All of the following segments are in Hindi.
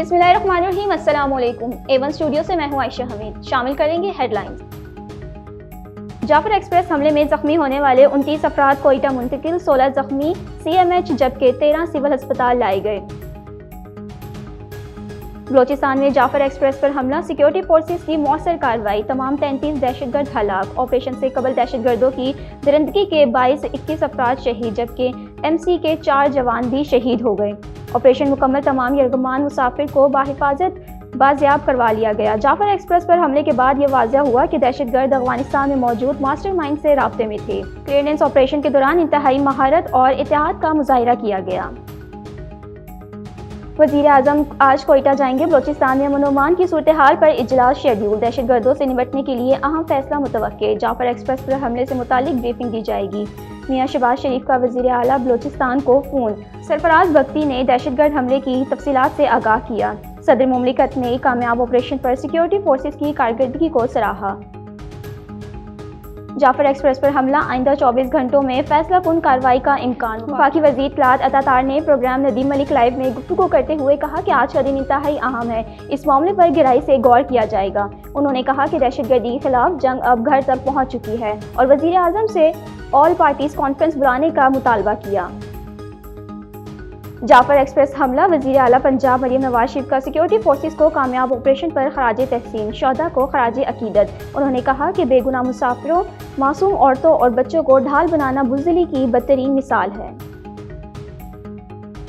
बिस्मिल्लाहिर्रहमानिर्रहीम, अस्सलाम वालेकुम। A1 स्टूडियो से मैं हूं आयशा हमीद। शामिल करेंगे हेडलाइंस। जाफर एक्सप्रेस हमले में जख्मी होने वाले 29 अफराद कोयटा मुंतकिल, 16 जख्मी CMH जबकि 13 सिविल अस्पताल लाए गए। बलोचिस्तान में जाफर एक्सप्रेस पर हमला, सिक्योरिटी फोर्सेस की मौसर कार्रवाई, तमाम 33 दहशतगर्द हलाक। ऑपरेशन से कबल दहशतगर्दों की दरिंदगी के बाइस 21 अफराद शहीद जबकि MC के 4 जवान भी शहीद हो गए। ऑपरेशन मुकम्मल, तमाम यरगमान मुसाफिर को बाहिफाजत बाजियाब करवा लिया गया। जाफर एक्सप्रेस पर हमले के बाद यह वाज़ह हुआ कि दहशतगर्द अफगानिस्तान में मौजूद मास्टरमाइंड से राब्ते में थे। क्लियरेंस ऑपरेशन के दौरान इंतहाई महारत और इत्तेहाद का मुजाहिरा किया गया। वज़ीर आज़म आज कोयटा जाएंगे। बलोचिस्तान में अमन-ओ-अमान की सूरत हाल पर इजलास शेड्यूल, दहशतगर्दों से निपटने के लिए अहम फैसला मुतवक्के। जाफर एक्सप्रेस पर हमले से मुतालिक ब्रीफिंग दी जाएगी। मियां शहबाज शरीफ का वज़ीर आला बलोचिस्तान को फ़ोन, सरफराज बख्ती ने दहशतगर्द हमले की तफसीलात से आगाह किया। सदर मुमलिकत ने कामयाब ऑपरेशन पर सिक्योरिटी फोर्सेस की कारकर्दगी को सराहा। जाफर एक्सप्रेस पर हमला, आइंदा 24 घंटों में फैसला कुन कार्रवाई का इम्कान। वफाकी वज़ीर इत्तलात अतातार ने प्रोग्राम नदीम मलिक लाइव में गुफ्तगू करते हुए कहा कि आज का दिन इंतहाई अहम है। इस मामले पर गहराई से गौर किया जाएगा। उन्होंने कहा कि दहशतगर्दी के खिलाफ जंग अब घर तक पहुँच चुकी है और वज़ीर आज़म से ऑल पार्टीज कॉन्फ्रेंस बुलाने का मुतालबा किया। जाफर एक्सप्रेस हमला, वज़ीर आला पंजाब मरियम नवाज शरीफ का सिक्योरिटी फोर्सेस को कामयाब ऑपरेशन पर खराज तहसीन, शहदा को खराज अकीदत। उन्होंने कहा कि बेगुनाह मुसाफिरों, मासूम औरतों और बच्चों को ढाल बनाना बुज़दिली की बदतरीन मिसाल है।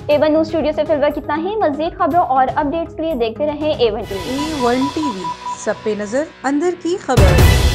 A1 न्यूज़ स्टूडियो से फिलहाल कितना ही। मज़ीद खबरों और अपडेट्स के लिए देखते रहें A1 TV। A1 TV, सब पे नजर, अंदर की खबर।